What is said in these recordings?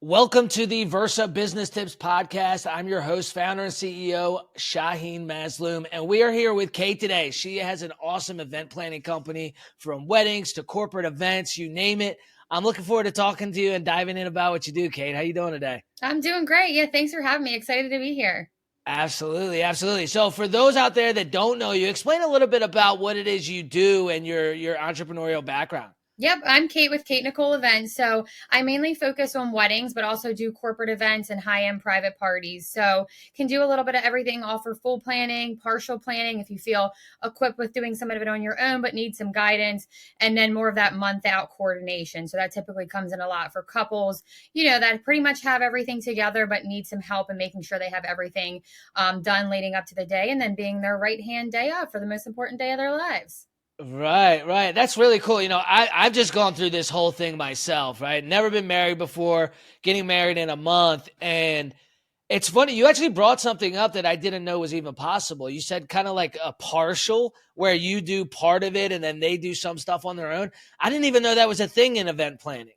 Welcome to the Versa Business Tips Podcast. I'm your host, founder, and CEO, Shaheen Mazloom, and we are here with Kate today. She has an awesome event planning company from weddings to corporate events, you name it. I'm looking forward to talking to you and diving in about what you do, Kate. How you doing today? I'm doing great. Yeah, thanks for having me. Excited to be here. Absolutely, absolutely. So for those out there that don't know you, explain a little bit about what it is you do and your entrepreneurial background. Yep, I'm Kate with Kate Nicole Events. So I mainly focus on weddings, but also do corporate events and high-end private parties. So can do a little bit of everything, offer full planning, partial planning if you feel equipped with doing some of it on your own, but need some guidance, and then more of that month out coordination. So that typically comes in a lot for couples, that pretty much have everything together, but need some help in making sure they have everything done leading up to the day, and then being their right-hand day off for the most important day of their lives. Right. That's really cool. I've just gone through this whole thing myself, right? Never been married before, getting married in a month. And it's funny, you actually brought something up that I didn't know was even possible. You said kind of like a partial where you do part of it and then they do some stuff on their own. I didn't even know that was a thing in event planning.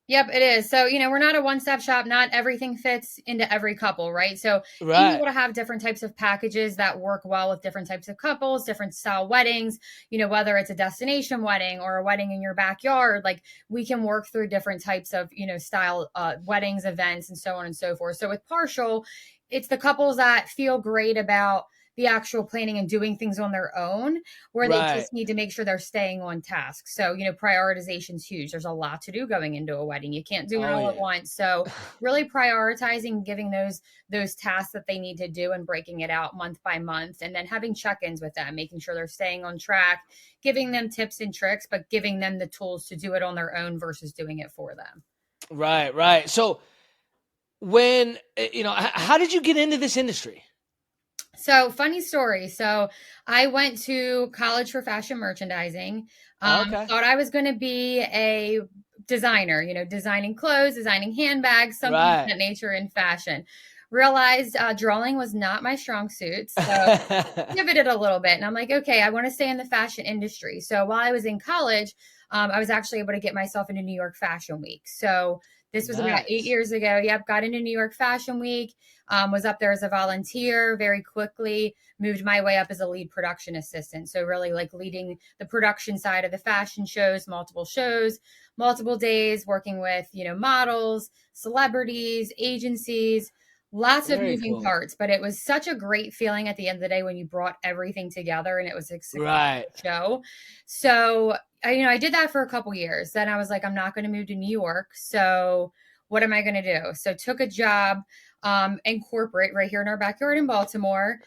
Yep, it is. So, we're not a one-stop shop. Not everything fits into every couple, right? So being able to have different types of packages that work well with different types of couples, different style weddings, whether it's a destination wedding or a wedding in your backyard, like we can work through different types of, style weddings, events, and so on and so forth. So with partial, it's the couples that feel great about the actual planning and doing things on their own, where they just need to make sure they're staying on task. So, prioritization is huge. There's a lot to do going into a wedding. You can't do it all at once. So really prioritizing, giving those tasks that they need to do and breaking it out month by month, and then having check-ins with them, making sure they're staying on track, giving them tips and tricks, but giving them the tools to do it on their own versus doing it for them. Right. So when, how did you get into this industry? So funny story. So I went to college for fashion merchandising. Thought I was going to be a designer, designing clothes, designing handbags, something of that nature in fashion. Realized drawing was not my strong suit. So pivoted a little bit. And I'm like, okay, I want to stay in the fashion industry. So while I was in college, I was actually able to get myself into New York Fashion Week. So this was about 8 years ago. Yep. Got into New York Fashion Week, was up there as a volunteer, very quickly moved my way up as a lead production assistant. So really like leading the production side of the fashion shows, multiple days, working with, models, celebrities, agencies, lots of moving parts, but it was such a great feeling at the end of the day when you brought everything together and it was a successful show. So, I did that for a couple years. Then I was like, I'm not going to move to New York. So what am I going to do? So took a job in corporate right here in our backyard in Baltimore.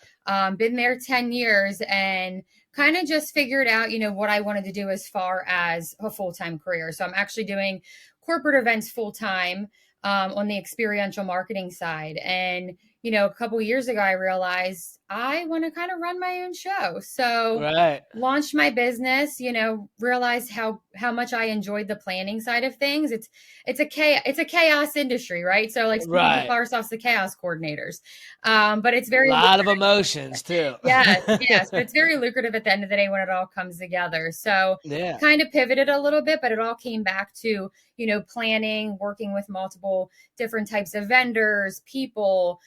Been there 10 years and kind of just figured out, what I wanted to do as far as a full-time career. So I'm actually doing corporate events full-time on the experiential marketing side. And, a couple of years ago, I realized I want to kind of run my own show. So launched my business, realized how much I enjoyed the planning side of things. It's a chaos industry, right? So like people call ourselves the chaos coordinators. But it's very a lot of emotions too. Yes. But it's very lucrative at the end of the day when it all comes together. So kind of pivoted a little bit, but it all came back to, planning, working with multiple different types of vendors, people,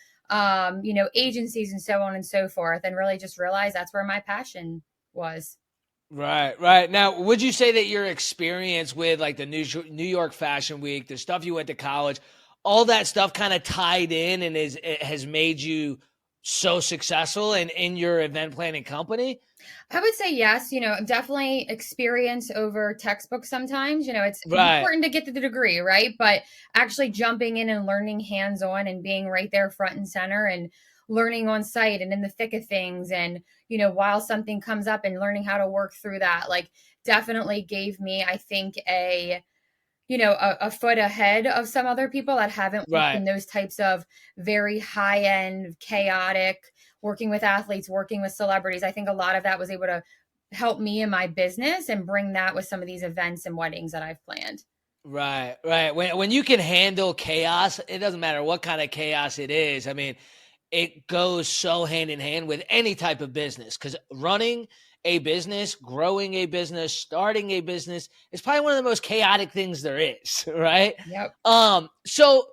agencies and so on and so forth, and really just realized that's where my passion was. Right. Now, would you say that your experience with like the New York Fashion Week, the stuff you went to college, all that stuff kind of tied in and has made you so successful in your event planning company? I would say yes, definitely experience over textbook sometimes. It's important to get to the degree, right? But actually jumping in and learning hands-on and being right there front and center and learning on site and in the thick of things. And, while something comes up and learning how to work through that, like definitely gave me, I think, a foot ahead of some other people that haven't worked in those types of very high-end, chaotic, working with athletes, working with celebrities. I think a lot of that was able to help me in my business and bring that with some of these events and weddings that I've planned. Right. When you can handle chaos, it doesn't matter what kind of chaos it is. I mean, it goes so hand in hand with any type of business, because running a business, growing a business, starting a business is probably one of the most chaotic things there is, right? Yep. So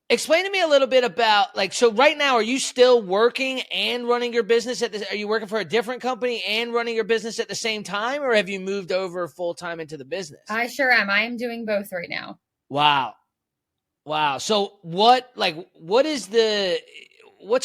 Explain to me a little bit about, like, so right now, are you still working and running your business are you working for a different company and running your business at the same time, or have you moved over full time into the business? I sure am. I am doing both right now. Wow. Wow. So what's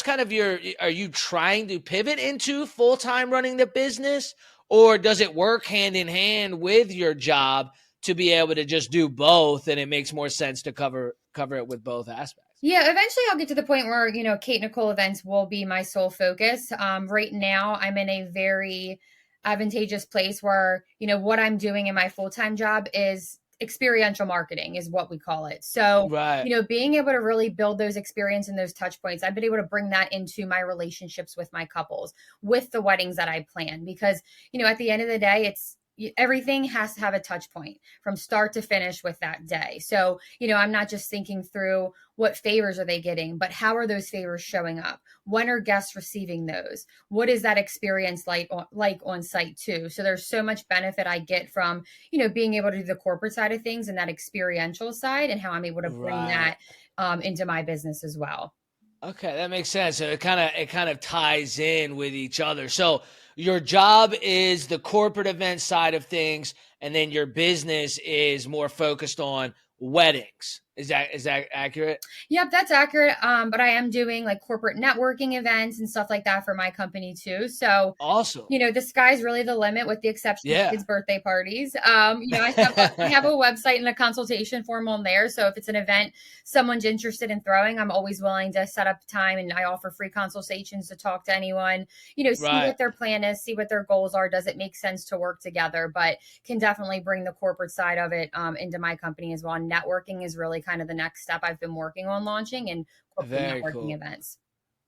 kind of are you trying to pivot into full time running the business, or does it work hand in hand with your job to be able to just do both and it makes more sense to cover it with both aspects? Yeah, eventually I'll get to the point where, Kate Nicole events will be my sole focus. Right now, I'm in a very advantageous place where, what I'm doing in my full time job is experiential marketing, is what we call it. So, Right. being able to really build those experience and those touch points, I've been able to bring that into my relationships with my couples, with the weddings that I plan, because, at the end of the day, everything has to have a touch point from start to finish with that day. So, I'm not just thinking through what favors are they getting, but how are those favors showing up? When are guests receiving those? What is that experience like on site too? So there's so much benefit I get from, being able to do the corporate side of things and that experiential side, and how I'm able to bring Right. that into my business as well. Okay, that makes sense. So it kind of ties in with each other. So your job is the corporate event side of things, and then your business is more focused on weddings. Is that accurate? Yep, that's accurate. But I am doing like corporate networking events and stuff like that for my company too. So, Awesome. the sky's really the limit, with the exception of Yeah. kids' birthday parties. I have a website and a consultation form on there. So if it's an event someone's interested in throwing, I'm always willing to set up time, and I offer free consultations to talk to anyone, see Right. what their plan is, see what their goals are. Does it make sense to work together? But can definitely bring the corporate side of it into my company as well. Networking is really kind of the next step I've been working on launching, and corporate Very networking cool. events.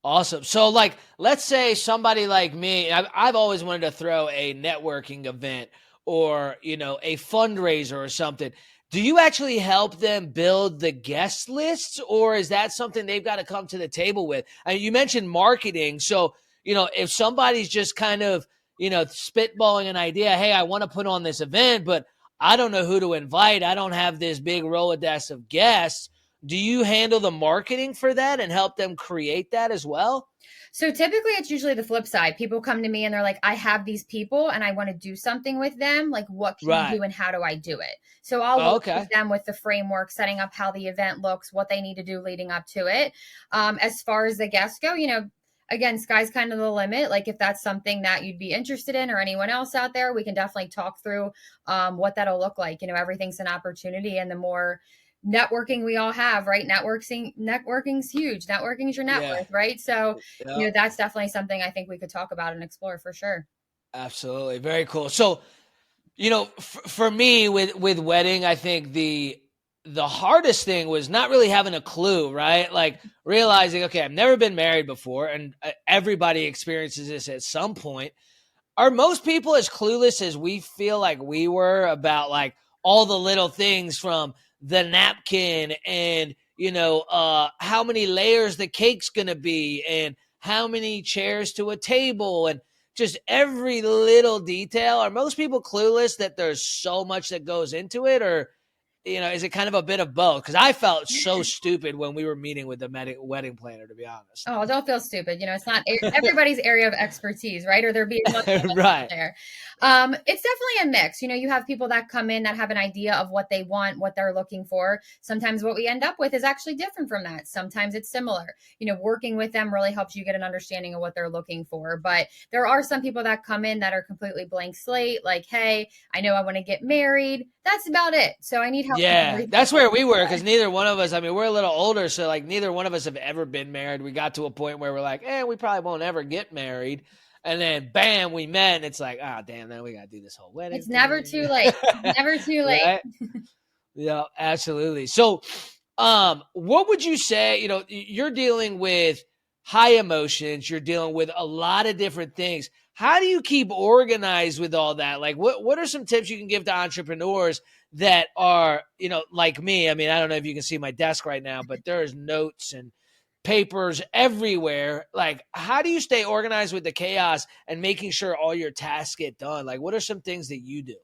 Awesome. So, like, let's say somebody like me, I've always wanted to throw a networking event or, a fundraiser or something. Do you actually help them build the guest lists, or is that something they've got to come to the table with? I mean, you mentioned marketing. So, if somebody's just kind of, spitballing an idea, hey, I want to put on this event, but I don't know who to invite. I don't have this big Rolodex of guests. Do you handle the marketing for that and help them create that as well? So typically it's usually the flip side. People come to me and they're like, I have these people and I want to do something with them. Like, what can you Right. do and how do I do it? So I'll Oh, work with okay. them with the framework, setting up how the event looks, what they need to do leading up to it. As far as the guests go, again, sky's kind of the limit. Like, if that's something that you'd be interested in, or anyone else out there, we can definitely talk through what that'll look like. Everything's an opportunity, and the more networking we all have, right? Networking's huge. Networking's your net Yeah. worth, right? So, Yeah. that's definitely something I think we could talk about and explore for sure. Absolutely. Very cool. So, for me with wedding, I think the hardest thing was not really having a clue, right? Like realizing, okay, I've never been married before, and everybody experiences this at some point. Are most people as clueless as we feel like we were about, like, all the little things, from the napkin and how many layers the cake's gonna be and how many chairs to a table and just every little detail? Are most people clueless that there's so much that goes into it, or is it kind of a bit of both? Because I felt so stupid when we were meeting with the wedding planner, to be honest. Oh, don't feel stupid. It's not everybody's area of expertise, right? Or there be a bunch of us out Right. there. It's definitely a mix. You have people that come in that have an idea of what they want, what they're looking for. Sometimes what we end up with is actually different from that. Sometimes it's similar. Working with them really helps you get an understanding of what they're looking for. But there are some people that come in that are completely blank slate, like, hey, I know I want to get married. That's about it. So I need help with Yeah, everything. that's where we were, because neither one of us, I mean, we're a little older, so like neither one of us have ever been married. We got to a point where we're like, we probably won't ever get married. And then bam, we met, and it's like, oh, damn, now we got to do this whole wedding It's never thing. too late. It's never too late. Right? Yeah, absolutely. So, what would you say, you're dealing with high emotions, you're dealing with a lot of different things. How do you keep organized with all that? Like, what are some tips you can give to entrepreneurs that are, like me? I mean, I don't know if you can see my desk right now, but there's notes and papers everywhere. Like, how do you stay organized with the chaos and making sure all your tasks get done? Like, what are some things that you do?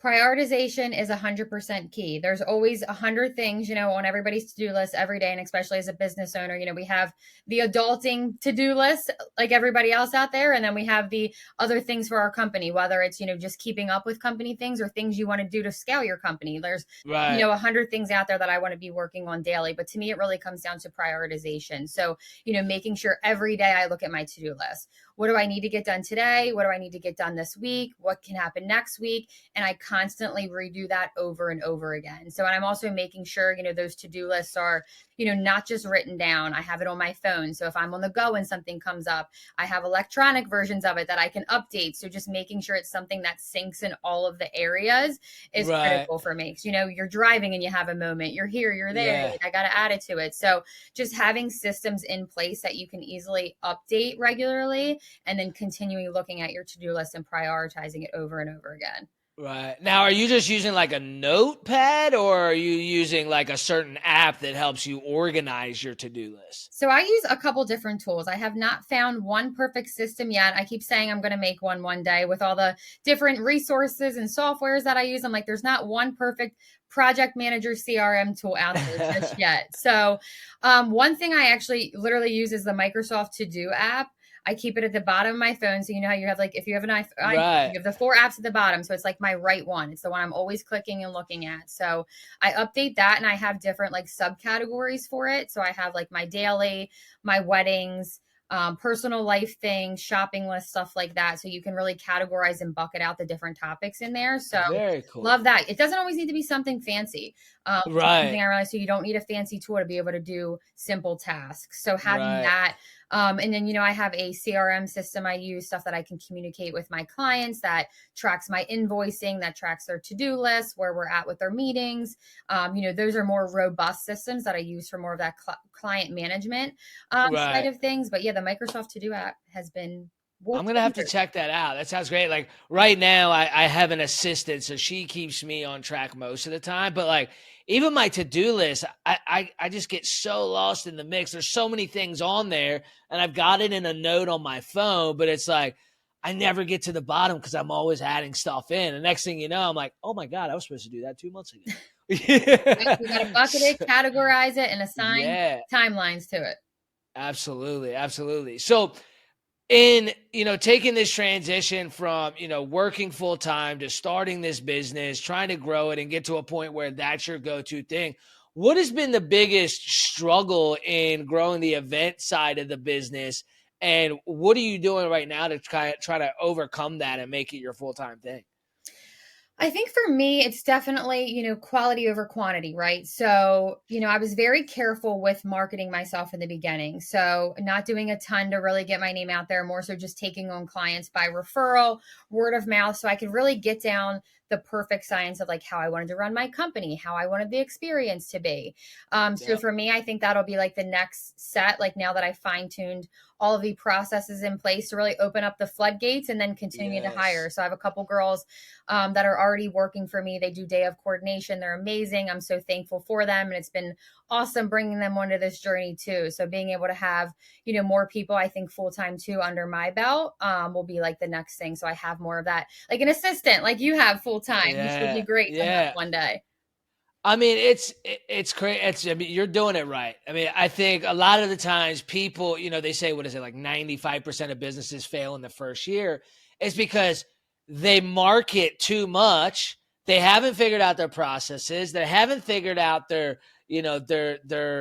Prioritization is 100% key. There's always 100 things, on everybody's to-do list every day. And especially as a business owner, we have the adulting to-do list like everybody else out there. And then we have the other things for our company, whether it's, just keeping up with company things or things you want to do to scale your company. There's, right. 100 things out there that I want to be working on daily. But to me, it really comes down to prioritization. So, making sure every day I look at my to-do list. What do I need to get done today? What do I need to get done this week? What can happen next week? And I constantly redo that over and over again. So, and I'm also making sure, those to-do lists are, not just written down. I have it on my phone. So if I'm on the go and something comes up, I have electronic versions of it that I can update. So just making sure it's something that syncs in all of the areas is critical for me. 'Cause, you're driving and you have a moment, you're here, you're there, I got to add it to it. So just having systems in place that you can easily update regularly and then continuing looking at your to-do list and prioritizing it over and over again. Right. Now, are you just using like a notepad, or are you using like a certain app that helps you organize your to-do list? So I use a couple different tools. I have not found one perfect system yet. I keep saying I'm going to make one day with all the different resources and softwares that I use. I'm like, there's not one perfect project manager CRM tool out there just yet. So one thing I actually literally use is the Microsoft To-Do app. I keep it at the bottom of my phone. So you know how you have like, if you have an iPhone, you have the 4 apps at the bottom. So it's like my right one. It's the one I'm always clicking and looking at. So I update that and I have different like subcategories for it. So I have like my daily, my weddings, personal life things, shopping list, stuff like that. So you can really categorize and bucket out the different topics in there. So very cool. Love that. It doesn't always need to be something fancy. Something I realized, so you don't need a fancy tool to be able to do simple tasks. So having that, and then, I have a CRM system I use, stuff that I can communicate with my clients that tracks my invoicing, that tracks their to-do list, where we're at with their meetings. Those are more robust systems that I use for more of that client management side of things. But yeah, the Microsoft To-Do app has been I'm going to have to check that out. That sounds great. Like right now I have an assistant, so she keeps me on track most of the time. But like even my to-do list, I just get so lost in the mix. There's so many things on there and I've got it in a note on my phone, but it's like, I never get to the bottom because I'm always adding stuff in. And next thing you know, I'm like, oh my God, I was supposed to do that 2 months ago. You got to bucket it, categorize it, and assign timelines to it. Absolutely. Absolutely. So in, taking this transition from, working full time to starting this business, trying to grow it and get to a point where that's your go-to thing, what has been the biggest struggle in growing the event side of the business? And what are you doing right now to try to overcome that and make it your full-time thing? I think for me, it's definitely, quality over quantity, right? So, I was very careful with marketing myself in the beginning. So not doing a ton to really get my name out there, more so just taking on clients by referral, word of mouth. So I could really get down the perfect science of like how I wanted to run my company, how I wanted the experience to be. So for me, I think that'll be like the next set, like now that I fine-tuned all of the processes in place to really open up the floodgates and then continue to hire. So I have a couple girls that are already working for me. They do day of coordination. They're amazing. I'm so thankful for them. And it's been awesome bringing them onto this journey too. So being able to have, more people, I think full-time too, under my belt will be like the next thing. So I have more of that, like an assistant, like you have full-time, which would be great one day. I mean, it's crazy. You're doing it right. I mean, I think a lot of the times people, they say, what is it? Like 95% of businesses fail in the first year. It's because they market too much. They haven't figured out their processes. They haven't figured out their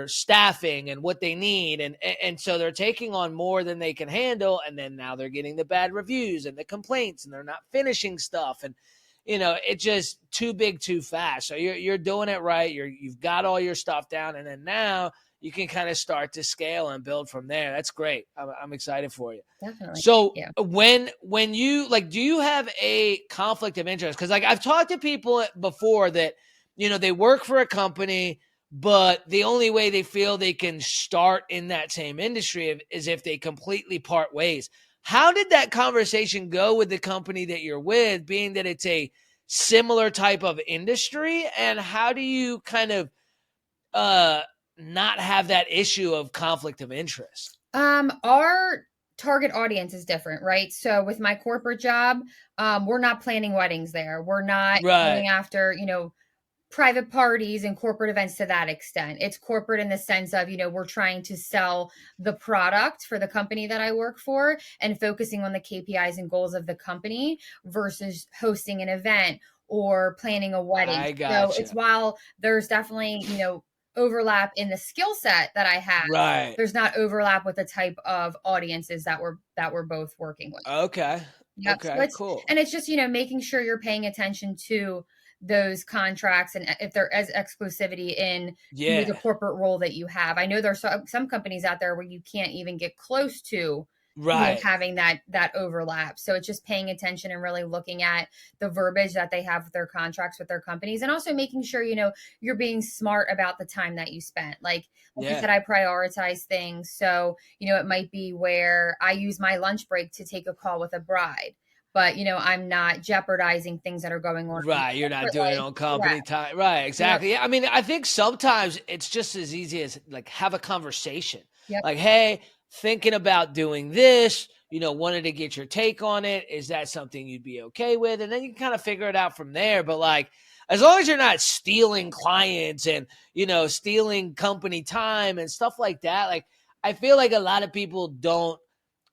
staffing and what they need. And so they're taking on more than they can handle. And then now they're getting the bad reviews and the complaints and they're not finishing stuff. And, it's just too big, too fast. So you're doing it right. You've got all your stuff down. And then now you can kind of start to scale and build from there. That's great. I'm excited for you. Definitely. So when you do you have a conflict of interest? Because like I've talked to people before that, they work for a company, but the only way they feel they can start in that same industry is if they completely part ways. How did that conversation go with the company that you're with, being that it's a similar type of industry? And how do you kind of not have that issue of conflict of interest? Our target audience is different, right? So with my corporate job, we're not planning weddings there. We're not Right. going after, private parties and corporate events to that extent. It's corporate in the sense of, we're trying to sell the product for the company that I work for and focusing on the KPIs and goals of the company versus hosting an event or planning a wedding. I So it's, gotcha. while there's definitely, overlap in the skill set that I have, Right. there's not overlap with the type of audiences that we're both working with. Okay. Yep. So Okay, it's, cool. and it's just, making sure you're paying attention to those contracts and if there is exclusivity in, the Yeah. corporate role that you have. I know there's some companies out there where you can't even get close to, Right. having that overlap. So it's just paying attention and really looking at the verbiage that they have with their contracts with their companies, and also making sure, you're being smart about the time that you spent. Like I Yeah. said, I prioritize things. So, it might be where I use my lunch break to take a call with a bride, but, I'm not jeopardizing things that are going on in Right, you're not corporate doing it life. on Correct. company time. Right, Yep. exactly. Yeah, I mean, I think sometimes it's just as easy as like have a conversation. Yep. Like, hey, thinking about doing this, wanted to get your take on it. Is that something you'd be okay with? And then you can kind of figure it out from there. But like, as long as you're not stealing clients and, stealing company time and stuff like that, like I feel like a lot of people don't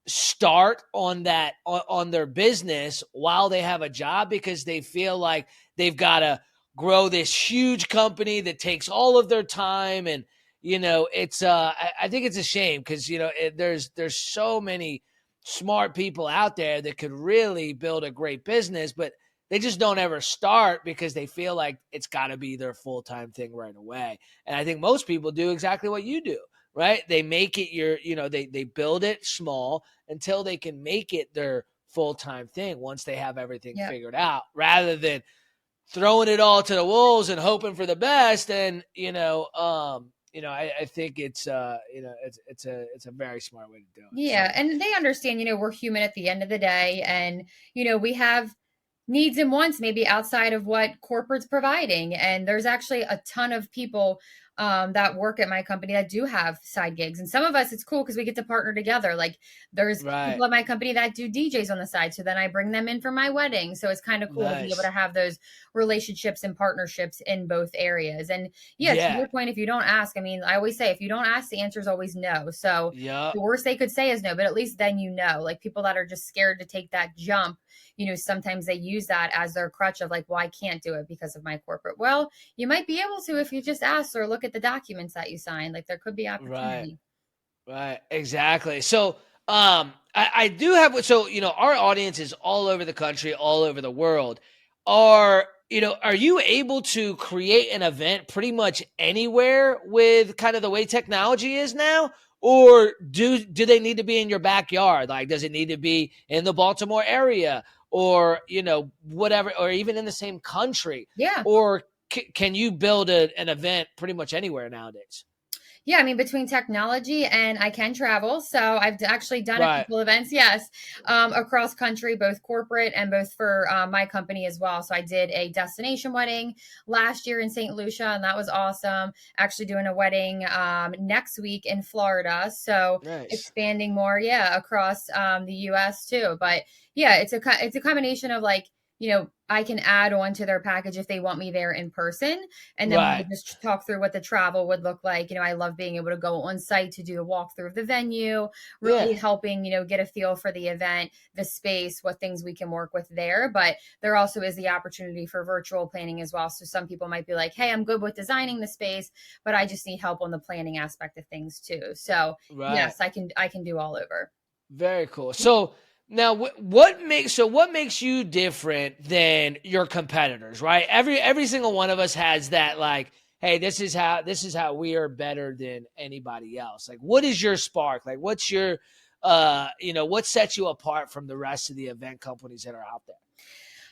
start on that on their business while they have a job because they feel like they've got to grow this huge company that takes all of their time. And it's I think it's a shame because there's so many smart people out there that could really build a great business, but they just don't ever start because they feel like it's got to be their full-time thing right away. And I think most people do exactly what you do, right? They make it they build it small until they can make it their full-time thing once they have everything Yep. figured out, rather than throwing it all to the wolves and hoping for the best. And I think it's it's a very smart way to do it. Yeah, So and they understand, we're human at the end of the day, and we have needs and wants maybe outside of what corporate's providing. And there's actually a ton of people that work at my company that do have side gigs. And some of us, it's cool because we get to partner together. Like there's right, people at my company that do DJs on the side. So then I bring them in for my wedding. So it's kind of cool to be able nice, to have those relationships and partnerships in both areas. And yeah, to yeah, your point, if you don't ask, I mean, I always say, if you don't ask, the answer is always no. So yep, the worst they could say is no, but at least then, like people that are just scared to take that jump, sometimes they use that as their crutch of like, well, I can't do it because of my corporate. Well, you might be able to if you just ask or look at the documents that you signed. Like there could be right. opportunity. Right, exactly. So, I do have our audience is all over the country, all over the world. Are you able to create an event pretty much anywhere with kind of the way technology is now? Or do they need to be in your backyard? Like, does it need to be in the Baltimore area or, whatever, or even in the same country? Yeah. Or can you build an event pretty much anywhere nowadays? Yeah, I mean, between technology and I can travel. So I've actually done a Right. couple events, yes, across country, both corporate and both for my company as well. So I did a destination wedding last year in St. Lucia, and that was awesome. Actually, doing a wedding next week in Florida. So Nice. expanding more, yeah, across the US too. But yeah, it's a combination of like, I can add on to their package if they want me there in person. And then we'll Right. just talk through what the travel would look like. I love being able to go on site to do a walkthrough of the venue, really Yeah. helping, get a feel for the event, the space, what things we can work with there. But there also is the opportunity for virtual planning as well. So some people might be like, hey, I'm good with designing the space, but I just need help on the planning aspect of things too. So Right. yes, I can do all over. Very cool. So now what makes you different than your competitors, right? Every single one of us has that like, hey, this is how we are better than anybody else. Like what is your spark? Like what's your what sets you apart from the rest of the event companies that are out there?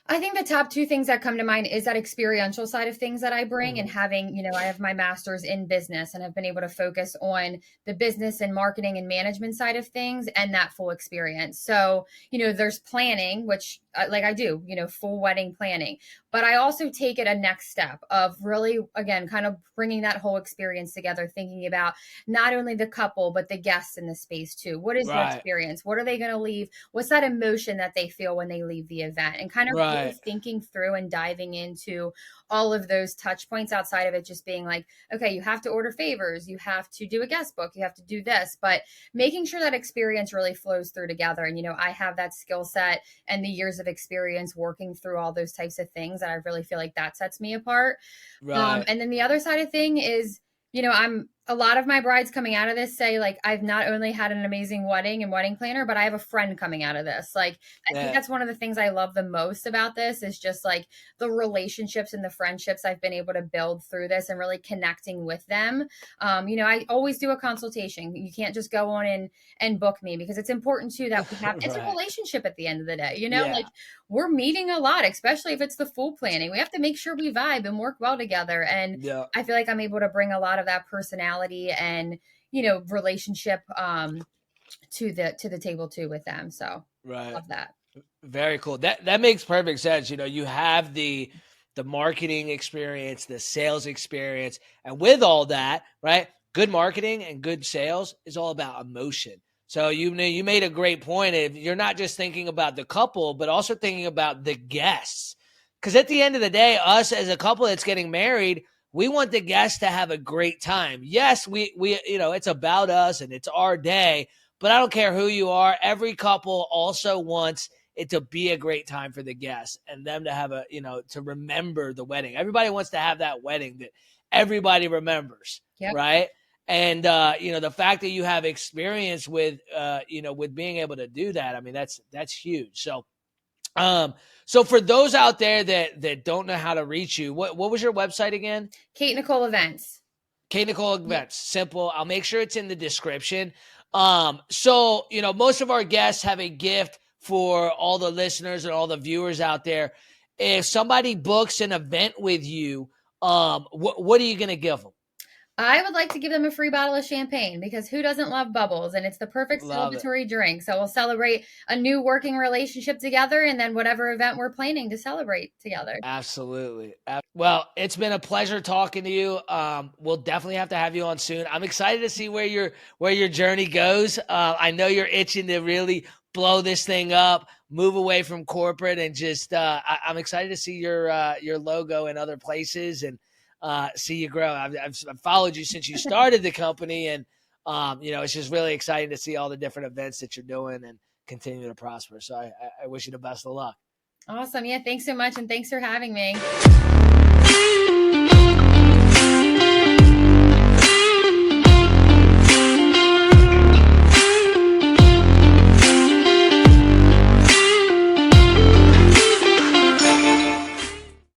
I think the top two things that come to mind is that experiential side of things that I bring, and Mhm. having, I have my master's in business and have been able to focus on the business and marketing and management side of things and that full experience. So, there's planning, which like I do, full wedding planning, but I also take it a next step of really, again, kind of bringing that whole experience together, thinking about not only the couple, but the guests in the space too. What is their experience? What are they going to leave? What's that emotion that they feel when they leave the event? And kind of really thinking through and diving into all of those touch points outside of it just being like, okay, you have to order favors, you have to do a guest book, you have to do this, but making sure that experience really flows through together. And, I have that skill set and the years of experience working through all those types of things that I really feel like that sets me apart. And then the other side of thing is, a lot of my brides coming out of this say, like, I've not only had an amazing wedding and wedding planner, but I have a friend coming out of this. Like, I think that's one of the things I love the most about this is just like the relationships and the friendships I've been able to build through this and really connecting with them. I always do a consultation. You can't just go on and book me, because it's important too that we have, it's a relationship at the end of the day, like we're meeting a lot, especially if it's the full planning. We have to make sure we vibe and work well together. And I feel like I'm able to bring a lot of that personality and relationship to the table too with them. So love that. Very cool. That makes perfect sense. You have the marketing experience, the sales experience, and with all that, right, good marketing and good sales is all about emotion. So you made a great point. If you're not just thinking about the couple, but also thinking about the guests, because at the end of the day, us as a couple that's getting married, we want the guests to have a great time. Yes, we it's about us and it's our day, but I don't care who you are. Every couple also wants it to be a great time for the guests and them to have to remember the wedding. Everybody wants to have that wedding that everybody remembers, right? And the fact that you have experience with with being able to do that, I mean, that's huge. So so for those out there that don't know how to reach you, what was your website again? Kate Nicole Events. Kate Nicole Events. Simple. I'll make sure it's in the description. So most of our guests have a gift for all the listeners and all the viewers out there. If somebody books an event with you, what are you going to give them? I would like to give them a free bottle of champagne, because who doesn't love bubbles? And it's the perfect celebratory drink. So we'll celebrate a new working relationship together, and then whatever event we're planning to celebrate together. Absolutely. Well, it's been a pleasure talking to you. We'll definitely have to have you on soon. I'm excited to see where your journey goes. I know you're itching to really blow this thing up, move away from corporate, and just I'm excited to see your logo in other places and see you grow. I've followed you since you started the company, and it's just really exciting to see all the different events that you're doing and continue to prosper. So I wish you the best of luck. Awesome. Yeah. Thanks so much. And thanks for having me.